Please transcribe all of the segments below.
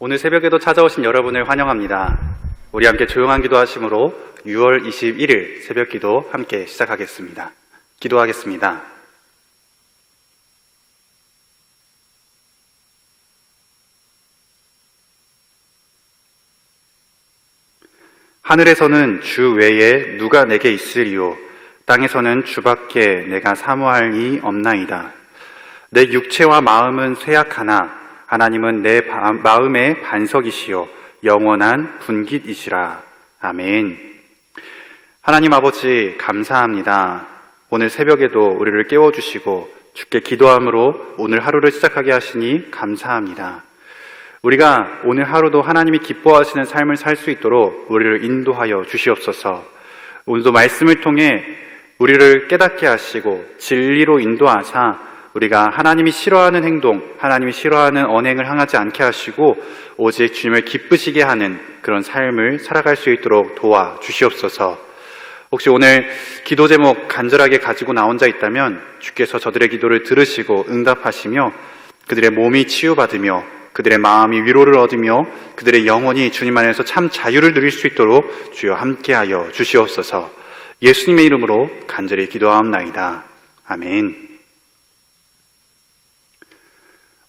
오늘 새벽에도 찾아오신 여러분을 환영합니다. 우리 함께 조용한 기도하심으로 6월 21일 새벽 기도 함께 시작하겠습니다. 기도하겠습니다. 하늘에서는 주 외에 누가 내게 있으리요? 땅에서는 주밖에 내가 사모할 이 없나이다. 내 육체와 마음은 쇠약하나 하나님은 내 마음의 반석이시요 영원한 분깃이시라. 아멘. 하나님 아버지 감사합니다. 오늘 새벽에도 우리를 깨워주시고 주께 기도함으로 오늘 하루를 시작하게 하시니 감사합니다. 우리가 오늘 하루도 하나님이 기뻐하시는 삶을 살 수 있도록 우리를 인도하여 주시옵소서. 오늘도 말씀을 통해 우리를 깨닫게 하시고 진리로 인도하사 우리가 하나님이 싫어하는 행동, 하나님이 싫어하는 언행을 행하지 않게 하시고 오직 주님을 기쁘시게 하는 그런 삶을 살아갈 수 있도록 도와주시옵소서. 혹시 오늘 기도 제목 간절하게 가지고 나온 자 있다면 주께서 저들의 기도를 들으시고 응답하시며 그들의 몸이 치유받으며 그들의 마음이 위로를 얻으며 그들의 영혼이 주님 안에서 참 자유를 누릴 수 있도록 주여 함께하여 주시옵소서. 예수님의 이름으로 간절히 기도하옵나이다. 아멘.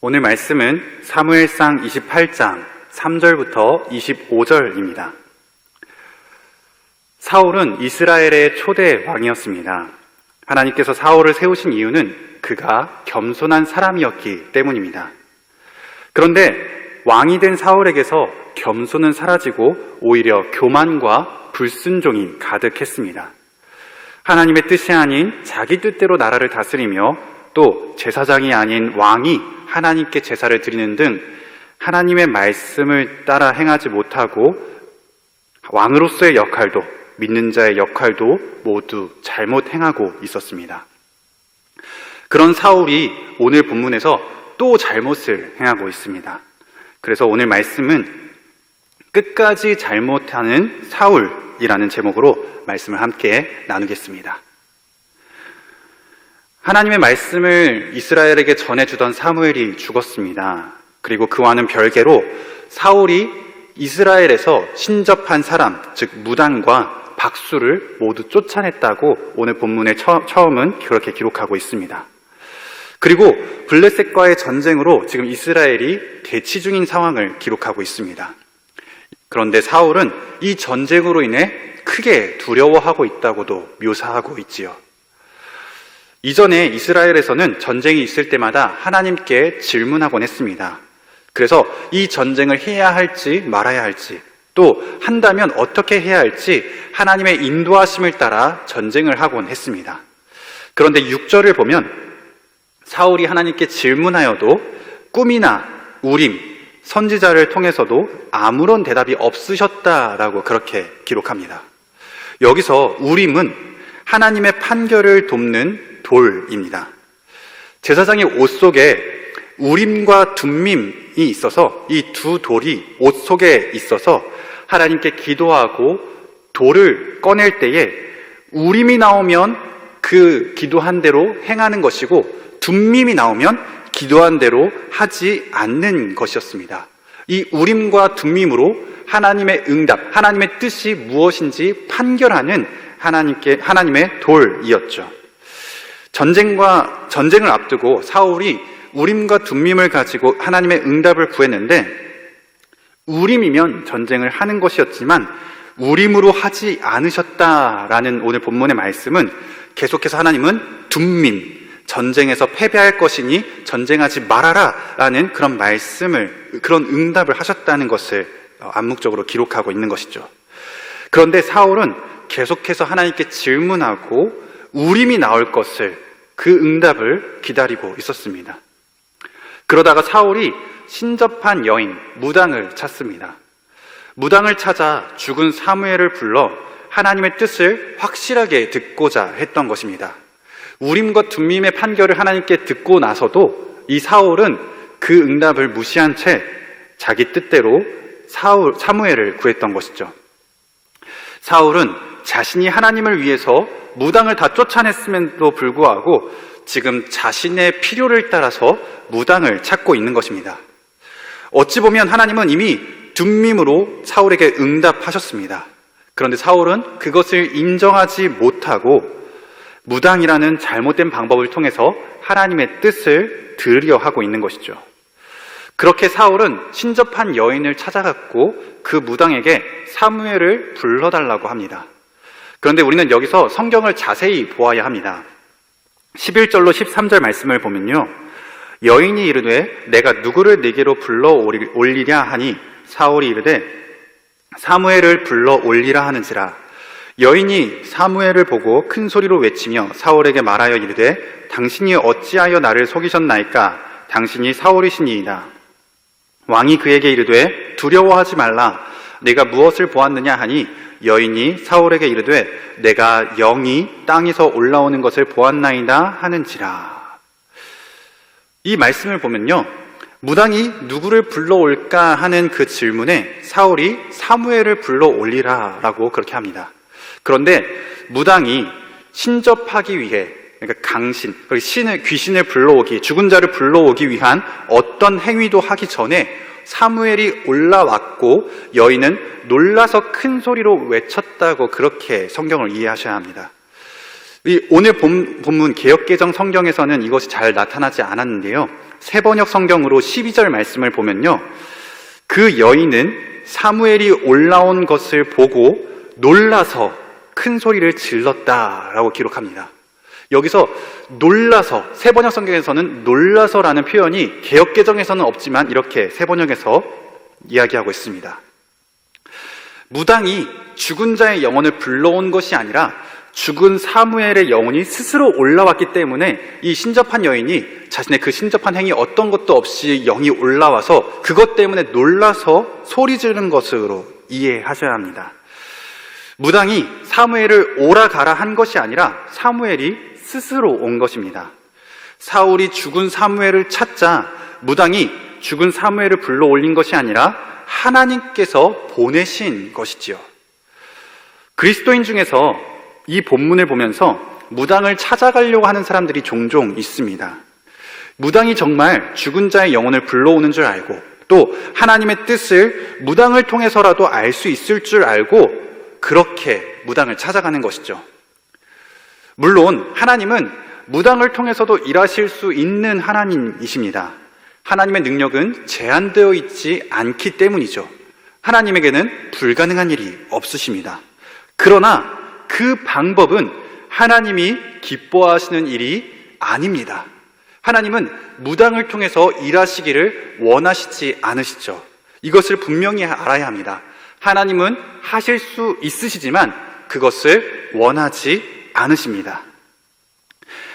오늘 말씀은 사무엘상 28장 3절부터 25절입니다. 사울은 이스라엘의 초대 왕이었습니다. 하나님께서 사울을 세우신 이유는 그가 겸손한 사람이었기 때문입니다. 그런데 왕이 된 사울에게서 겸손은 사라지고 오히려 교만과 불순종이 가득했습니다. 하나님의 뜻이 아닌 자기 뜻대로 나라를 다스리며 또 제사장이 아닌 왕이 하나님께 제사를 드리는 등 하나님의 말씀을 따라 행하지 못하고 왕으로서의 역할도 믿는 자의 역할도 모두 잘못 행하고 있었습니다. 그런 사울이 오늘 본문에서 또 잘못을 행하고 있습니다. 그래서 오늘 말씀은 끝까지 잘못하는 사울이라는 제목으로 말씀을 함께 나누겠습니다. 하나님의 말씀을 이스라엘에게 전해주던 사무엘이 죽었습니다. 그리고 그와는 별개로 사울이 이스라엘에서 신접한 사람, 즉 무당과 박수를 모두 쫓아냈다고 오늘 본문의 처음은 그렇게 기록하고 있습니다. 그리고 블레셋과의 전쟁으로 지금 이스라엘이 대치 중인 상황을 기록하고 있습니다. 그런데 사울은 이 전쟁으로 인해 크게 두려워하고 있다고도 묘사하고 있지요. 이전에 이스라엘에서는 전쟁이 있을 때마다 하나님께 질문하곤 했습니다. 그래서 이 전쟁을 해야 할지 말아야 할지 또 한다면 어떻게 해야 할지 하나님의 인도하심을 따라 전쟁을 하곤 했습니다. 그런데 6절을 보면 사울이 하나님께 질문하여도 꿈이나 우림, 선지자를 통해서도 아무런 대답이 없으셨다라고 그렇게 기록합니다. 여기서 우림은 하나님의 판결을 돕는 돌입니다. 제사장의 옷 속에 우림과 둠밈이 있어서 이 두 돌이 옷 속에 있어서 하나님께 기도하고 돌을 꺼낼 때에 우림이 나오면 그 기도한 대로 행하는 것이고 둠밈이 나오면 기도한 대로 하지 않는 것이었습니다. 이 우림과 둠밈으로 하나님의 응답, 하나님의 뜻이 무엇인지 판결하는 하나님의 돌이었죠. 전쟁을 앞두고 사울이 우림과 둠밈을 가지고 하나님의 응답을 구했는데 우림이면 전쟁을 하는 것이었지만 우림으로 하지 않으셨다라는 오늘 본문의 말씀은 계속해서 하나님은 둠밈, 전쟁에서 패배할 것이니 전쟁하지 말아라 라는 그런 말씀을, 그런 응답을 하셨다는 것을 암묵적으로 기록하고 있는 것이죠. 그런데 사울은 계속해서 하나님께 질문하고 우림이 나올 것을, 그 응답을 기다리고 있었습니다. 그러다가 사울이 신접한 여인 무당을 찾습니다. 무당을 찾아 죽은 사무엘을 불러 하나님의 뜻을 확실하게 듣고자 했던 것입니다. 우림과 둠밈의 판결을 하나님께 듣고 나서도 이 사울은 그 응답을 무시한 채 자기 뜻대로 사무엘을 구했던 것이죠. 사울은 자신이 하나님을 위해서 무당을 다 쫓아냈음에도 불구하고 지금 자신의 필요를 따라서 무당을 찾고 있는 것입니다. 어찌 보면 하나님은 이미 둔밈으로 사울에게 응답하셨습니다. 그런데 사울은 그것을 인정하지 못하고 무당이라는 잘못된 방법을 통해서 하나님의 뜻을 들으려 하고 있는 것이죠. 그렇게 사울은 신접한 여인을 찾아갔고 그 무당에게 사무엘을 불러달라고 합니다. 그런데 우리는 여기서 성경을 자세히 보아야 합니다. 11절로 13절 말씀을 보면요, 여인이 이르되 내가 누구를 네게로 불러 올리랴 하니 사울이 이르되 사무엘을 불러 올리라 하는지라. 여인이 사무엘을 보고 큰 소리로 외치며 사울에게 말하여 이르되 당신이 어찌하여 나를 속이셨나이까? 당신이 사울이시니이다. 왕이 그에게 이르되 두려워하지 말라. 내가 무엇을 보았느냐 하니 여인이 사울에게 이르되 내가 영이 땅에서 올라오는 것을 보았나이다 하는지라. 이 말씀을 보면요, 무당이 누구를 불러올까 하는 그 질문에 사울이 사무엘을 불러올리라 라고 그렇게 합니다. 그런데 무당이 신접하기 위해, 그러니까 강신, 귀신을 불러오기, 죽은 자를 불러오기 위한 어떤 행위도 하기 전에 사무엘이 올라왔고 여인은 놀라서 큰 소리로 외쳤다고 그렇게 성경을 이해하셔야 합니다. 오늘 본문 개역개정 성경에서는 이것이 잘 나타나지 않았는데요, 새번역 성경으로 12절 말씀을 보면요, 그 여인은 사무엘이 올라온 것을 보고 놀라서 큰 소리를 질렀다라고 기록합니다. 여기서 놀라서, 새번역 성경에서는 놀라서라는 표현이 개역개정에서는 없지만 이렇게 새번역에서 이야기하고 있습니다. 무당이 죽은 자의 영혼을 불러온 것이 아니라 죽은 사무엘의 영혼이 스스로 올라왔기 때문에 이 신접한 여인이 자신의 그 신접한 행위 어떤 것도 없이 영이 올라와서 그것 때문에 놀라서 소리 지르는 것으로 이해하셔야 합니다. 무당이 사무엘을 오라 가라 한 것이 아니라 사무엘이 스스로 온 것입니다. 사울이 죽은 사무엘을 찾자 무당이 죽은 사무엘을 불러 올린 것이 아니라 하나님께서 보내신 것이지요. 그리스도인 중에서 이 본문을 보면서 무당을 찾아가려고 하는 사람들이 종종 있습니다. 무당이 정말 죽은 자의 영혼을 불러오는 줄 알고 또 하나님의 뜻을 무당을 통해서라도 알 수 있을 줄 알고 그렇게 무당을 찾아가는 것이죠. 물론 하나님은 무당을 통해서도 일하실 수 있는 하나님이십니다. 하나님의 능력은 제한되어 있지 않기 때문이죠. 하나님에게는 불가능한 일이 없으십니다. 그러나 그 방법은 하나님이 기뻐하시는 일이 아닙니다. 하나님은 무당을 통해서 일하시기를 원하시지 않으시죠. 이것을 분명히 알아야 합니다. 하나님은 하실 수 있으시지만 그것을 원하지 않으십니다.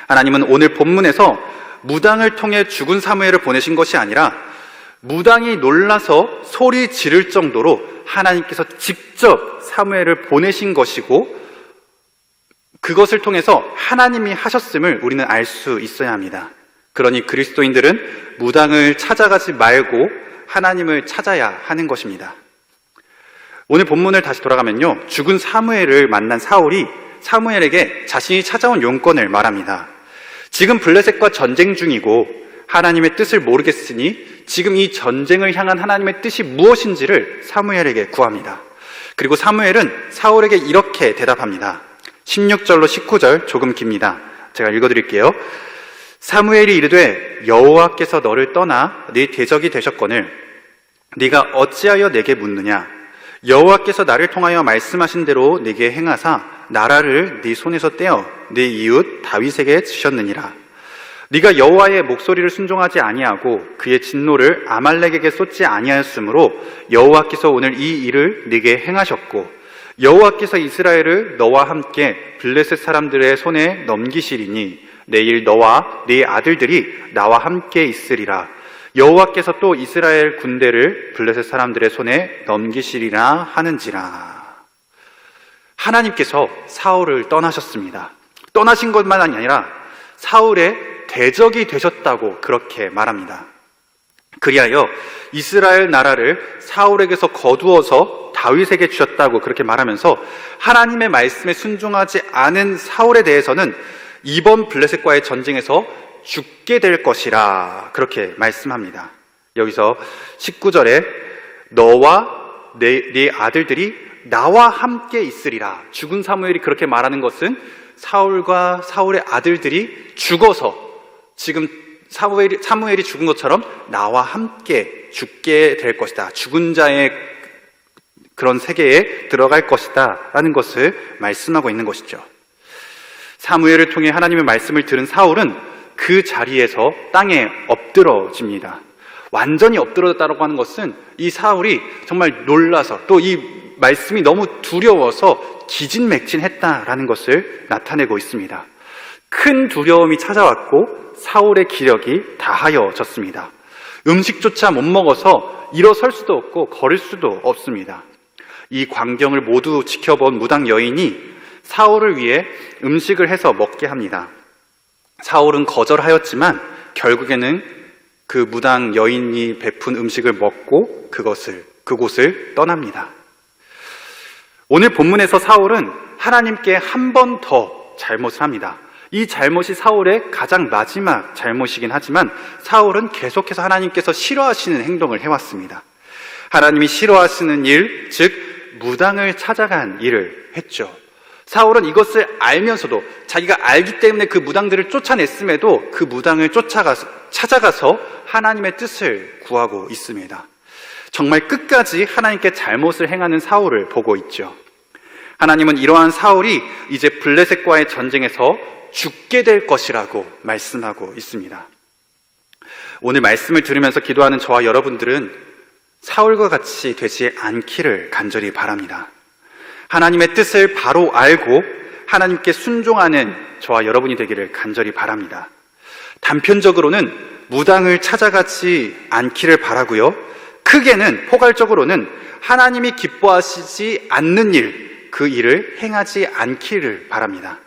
하나님은 오늘 본문에서 무당을 통해 죽은 사무엘을 보내신 것이 아니라 무당이 놀라서 소리 지를 정도로 하나님께서 직접 사무엘을 보내신 것이고 그것을 통해서 하나님이 하셨음을 우리는 알 수 있어야 합니다. 그러니 그리스도인들은 무당을 찾아가지 말고 하나님을 찾아야 하는 것입니다. 오늘 본문을 다시 돌아가면요, 죽은 사무엘을 만난 사울이 사무엘에게 자신이 찾아온 용건을 말합니다. 지금 블레셋과 전쟁 중이고 하나님의 뜻을 모르겠으니 지금 이 전쟁을 향한 하나님의 뜻이 무엇인지를 사무엘에게 구합니다. 그리고 사무엘은 사울에게 이렇게 대답합니다. 16절로 19절 조금 깁니다. 제가 읽어드릴게요. 사무엘이 이르되 여호와께서 너를 떠나 네 대적이 되셨거늘 네가 어찌하여 내게 묻느냐? 여호와께서 나를 통하여 말씀하신 대로 네게 행하사 나라를 네 손에서 떼어 네 이웃 다윗에게 주셨느니라. 네가 여호와의 목소리를 순종하지 아니하고 그의 진노를 아말렉에게 쏟지 아니하였으므로 여호와께서 오늘 이 일을 네게 행하셨고 여호와께서 이스라엘을 너와 함께 블레셋 사람들의 손에 넘기시리니 내일 너와 네 아들들이 나와 함께 있으리라. 여호와께서 또 이스라엘 군대를 블레셋 사람들의 손에 넘기시리라 하는지라. 하나님께서 사울을 떠나셨습니다. 떠나신 것만 아니라 사울의 대적이 되셨다고 그렇게 말합니다. 그리하여 이스라엘 나라를 사울에게서 거두어서 다윗에게 주셨다고 그렇게 말하면서 하나님의 말씀에 순종하지 않은 사울에 대해서는 이번 블레셋과의 전쟁에서 죽게 될 것이라 그렇게 말씀합니다. 여기서 19절에 너와 네 아들들이 나와 함께 있으리라. 죽은 사무엘이 그렇게 말하는 것은 사울과 사울의 아들들이 죽어서 지금 사무엘이 죽은 것처럼 나와 함께 죽게 될 것이다. 죽은 자의 그런 세계에 들어갈 것이다 라는 것을 말씀하고 있는 것이죠. 사무엘을 통해 하나님의 말씀을 들은 사울은 그 자리에서 땅에 엎드러집니다. 완전히 엎드러졌다고 하는 것은 이 사울이 정말 놀라서 또 이 말씀이 너무 두려워서 기진맥진했다라는 것을 나타내고 있습니다. 큰 두려움이 찾아왔고 사울의 기력이 다하여졌습니다. 음식조차 못 먹어서 일어설 수도 없고 걸을 수도 없습니다. 이 광경을 모두 지켜본 무당 여인이 사울을 위해 음식을 해서 먹게 합니다. 사울은 거절하였지만 결국에는 그 무당 여인이 베푼 음식을 먹고 그곳을 떠납니다. 오늘 본문에서 사울은 하나님께 한 번 더 잘못을 합니다. 이 잘못이 사울의 가장 마지막 잘못이긴 하지만 사울은 계속해서 하나님께서 싫어하시는 행동을 해왔습니다. 하나님이 싫어하시는 일, 즉 무당을 찾아간 일을 했죠. 사울은 이것을 알면서도 자기가 알기 때문에 그 무당들을 쫓아냈음에도 그 무당을 찾아가서 하나님의 뜻을 구하고 있습니다. 정말 끝까지 하나님께 잘못을 행하는 사울을 보고 있죠. 하나님은 이러한 사울이 이제 블레셋과의 전쟁에서 죽게 될 것이라고 말씀하고 있습니다. 오늘 말씀을 들으면서 기도하는 저와 여러분들은 사울과 같이 되지 않기를 간절히 바랍니다. 하나님의 뜻을 바로 알고 하나님께 순종하는 저와 여러분이 되기를 간절히 바랍니다. 단편적으로는 무당을 찾아가지 않기를 바라고요. 크게는 포괄적으로는 하나님이 기뻐하시지 않는 일, 그 일을 행하지 않기를 바랍니다.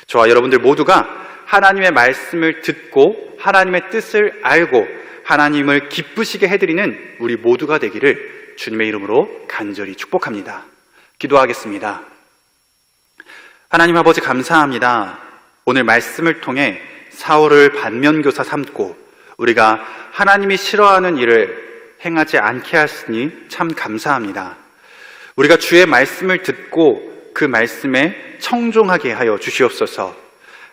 저와 여러분들 모두가 하나님의 말씀을 듣고 하나님의 뜻을 알고 하나님을 기쁘시게 해드리는 우리 모두가 되기를 주님의 이름으로 간절히 축복합니다. 기도하겠습니다. 하나님 아버지 감사합니다. 오늘 말씀을 통해 사울을 반면교사 삼고 우리가 하나님이 싫어하는 일을 행하지 않게 하시니 참 감사합니다. 우리가 주의 말씀을 듣고 그 말씀에 청종하게 하여 주시옵소서.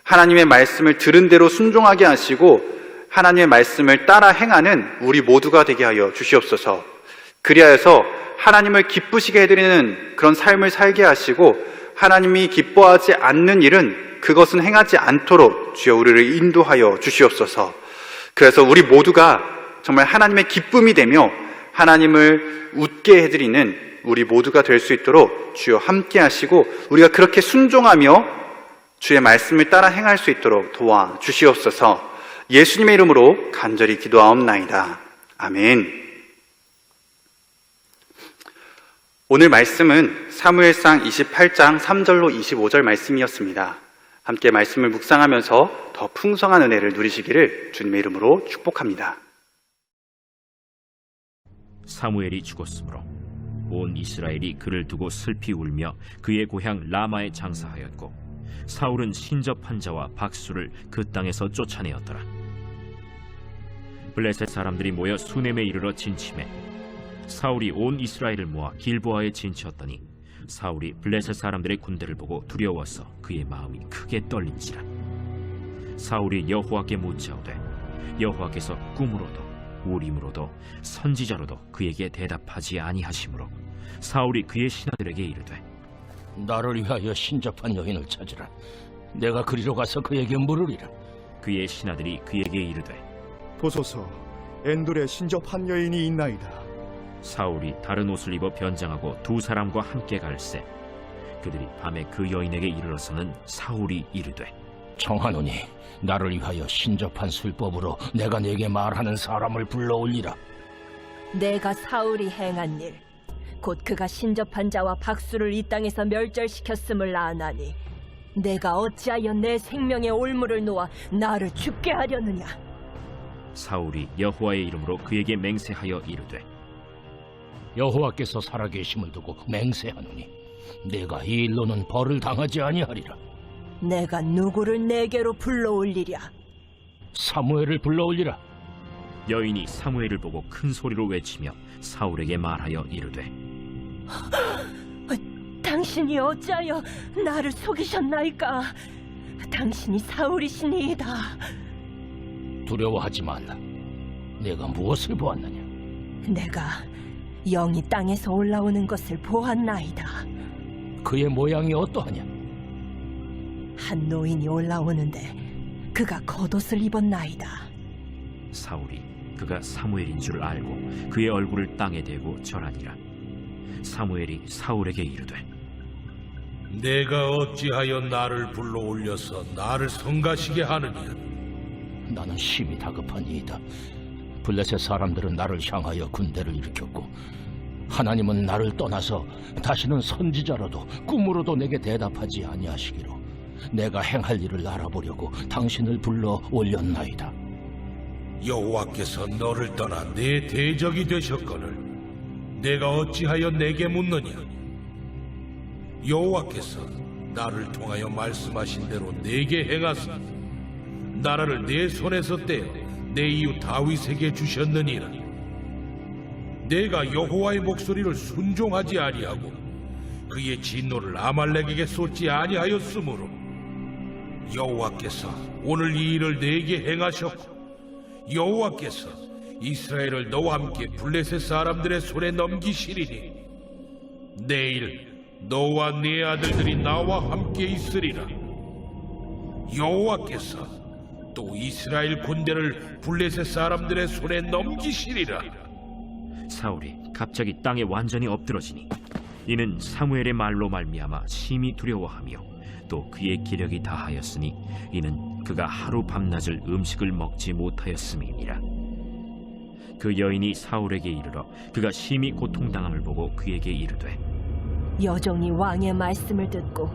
하나님의 말씀을 들은 대로 순종하게 하시고 하나님의 말씀을 따라 행하는 우리 모두가 되게 하여 주시옵소서. 그리하여서 하나님을 기쁘시게 해드리는 그런 삶을 살게 하시고 하나님이 기뻐하지 않는 일은 그것은 행하지 않도록 주여 우리를 인도하여 주시옵소서. 그래서 우리 모두가 정말 하나님의 기쁨이 되며 하나님을 웃게 해드리는 우리 모두가 될 수 있도록 주여 함께 하시고 우리가 그렇게 순종하며 주의 말씀을 따라 행할 수 있도록 도와주시옵소서. 예수님의 이름으로 간절히 기도하옵나이다. 아멘. 오늘 말씀은 사무엘상 28장 3절로 25절 말씀이었습니다. 함께 말씀을 묵상하면서 더 풍성한 은혜를 누리시기를 주님의 이름으로 축복합니다. 사무엘이 죽었으므로 온 이스라엘이 그를 두고 슬피 울며 그의 고향 라마에 장사하였고 사울은 신접한 자와 박수를 그 땅에서 쫓아내었더라. 블레셋 사람들이 모여 수넴에 이르러 진침해 사울이 온 이스라엘을 모아 길보아에 진치었더니 사울이 블레셋 사람들의 군대를 보고 두려워서 그의 마음이 크게 떨린지라. 사울이 여호와께 묻자오되 여호와께서 꿈으로도 우림으로도 선지자로도 그에게 대답하지 아니하시므로 사울이 그의 신하들에게 이르되 나를 위하여 신접한 여인을 찾으라. 내가 그리로 가서 그에게 물으리라. 그의 신하들이 그에게 이르되 보소서, 엔돌에 신접한 여인이 있나이다. 사울이 다른 옷을 입어 변장하고 두 사람과 함께 갈새 그들이 밤에 그 여인에게 이르러서는 사울이 이르되 청하노니 나를 위하여 신접한 술법으로 내가 네게 말하는 사람을 불러올리라. 내가 사울이 행한 일, 곧 그가 신접한 자와 박수를 이 땅에서 멸절시켰음을 아나니 내가 어찌하여 내 생명의 올무를 놓아 나를 죽게 하려느냐. 사울이 여호와의 이름으로 그에게 맹세하여 이르되 여호와께서 살아계심을 두고 맹세하노니 내가 이 일로는 벌을 당하지 아니하리라. 내가 누구를 내게로 불러올리랴. 사무엘을 불러올리라. 여인이 사무엘을 보고 큰 소리로 외치며 사울에게 말하여 이르되 당신이 어찌하여 나를 속이셨나이까? 당신이 사울이시니이다. 두려워하지 말라. 내가 무엇을 보았느냐? 내가 영이 땅에서 올라오는 것을 보았나이다. 그의 모양이 어떠하냐? 한 노인이 올라오는데 그가 겉옷을 입었나이다. 사울이 그가 사무엘인 줄 알고 그의 얼굴을 땅에 대고 절하니라. 사무엘이 사울에게 이르되 내가 어찌하여 나를 불러올려서 나를 성가시게 하느냐? 나는 심히 다급하니이다. 블레셋 사람들은 나를 향하여 군대를 일으켰고 하나님은 나를 떠나서 다시는 선지자로도 꿈으로도 내게 대답하지 아니하시기로 내가 행할 일을 알아보려고 당신을 불러 올렸나이다. 여호와께서 너를 떠나 내 대적이 되셨거늘 내가 어찌하여 내게 묻느냐? 여호와께서 나를 통하여 말씀하신 대로 내게 행하사 나라를 내 손에서 떼어 내 이웃 다윗에게 주셨느니라. 내가 여호와의 목소리를 순종하지 아니하고 그의 진노를 아말렉에게 쏟지 아니하였으므로 여호와께서 오늘 이 일을 내게 행하셨고 여호와께서 이스라엘을 너와 함께 블레셋 사람들의 손에 넘기시리니 내일 너와 네 아들들이 나와 함께 있으리라. 여호와께서 또 이스라엘 군대를 블레셋 사람들의 손에 넘기시리라. 사울이 갑자기 땅에 완전히 엎드러지니 이는 사무엘의 말로 말미암아 심히 두려워하며 또 그의 기력이 다하였으니 이는 그가 하루 밤낮을 음식을 먹지 못하였음이니라. 그 여인이 사울에게 이르러 그가 심히 고통당함을 보고 그에게 이르되 여종이 왕의 말씀을 듣고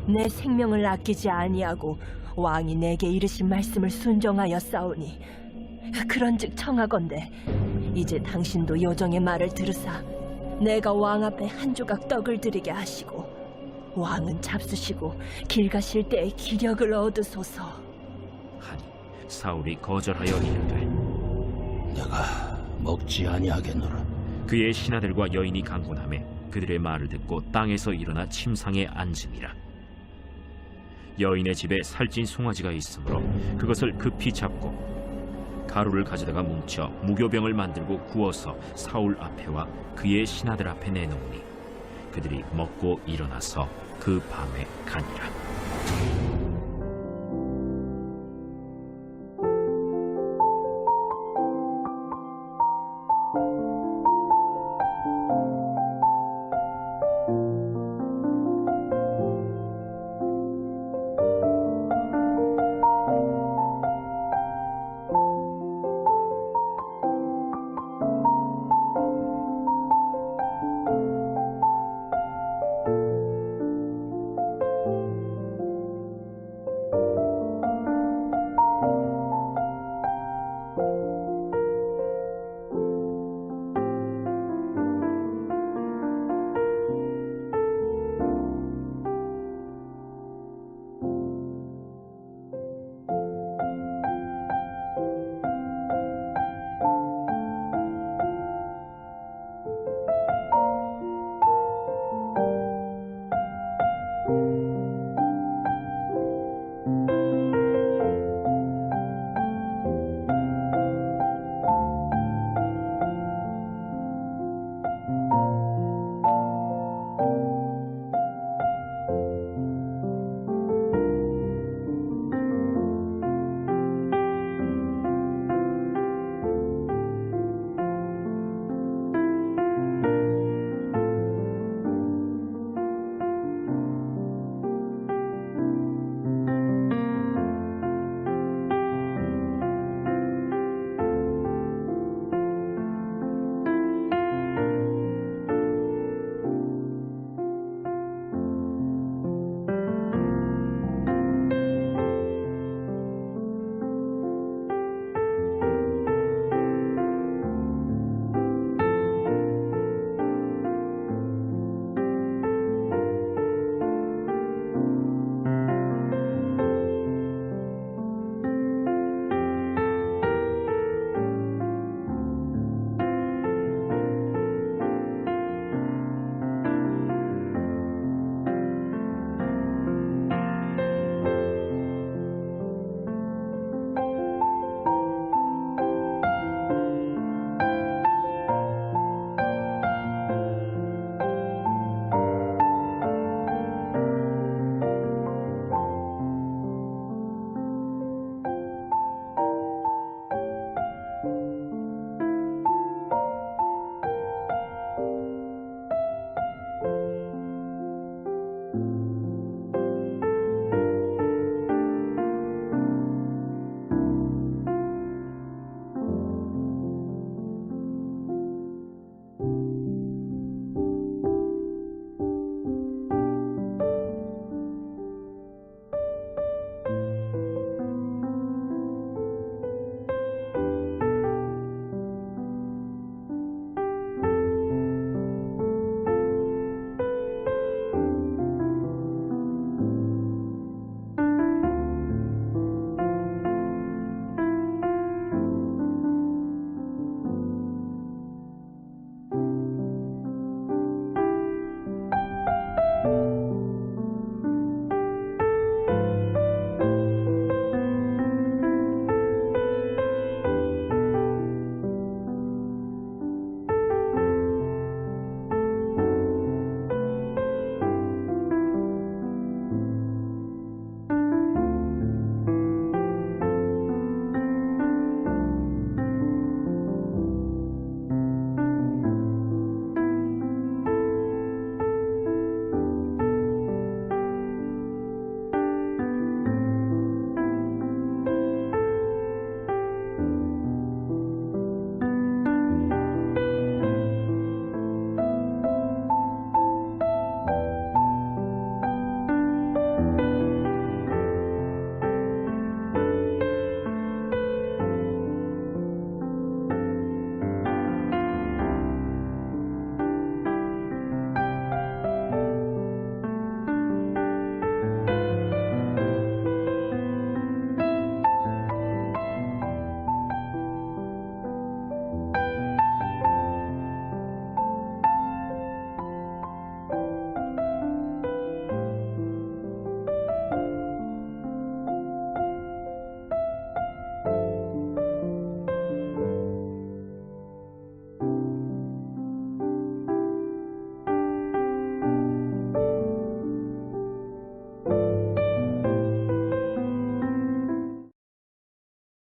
내 생명을 아끼지 아니하고 왕이 내게 이르신 말씀을 순종하여 싸우니 그런즉 청하건대 이제 당신도 여종의 말을 들으사 내가 왕 앞에 한 조각 떡을 드리게 하시고 왕은 잡수시고 길 가실 때에 기력을 얻으소서 하니 사울이 거절하여 이르되 내가 먹지 아니하겠노라. 그의 신하들과 여인이 강군하며 그들의 말을 듣고 땅에서 일어나 침상에 앉으니라. 여인의 집에 살찐 송아지가 있으므로 그것을 급히 잡고 가루를 가져다가 뭉쳐 무교병을 만들고 구워서 사울 앞에와 그의 신하들 앞에 내놓으니 그들이 먹고 일어나서 그 밤에 가니라.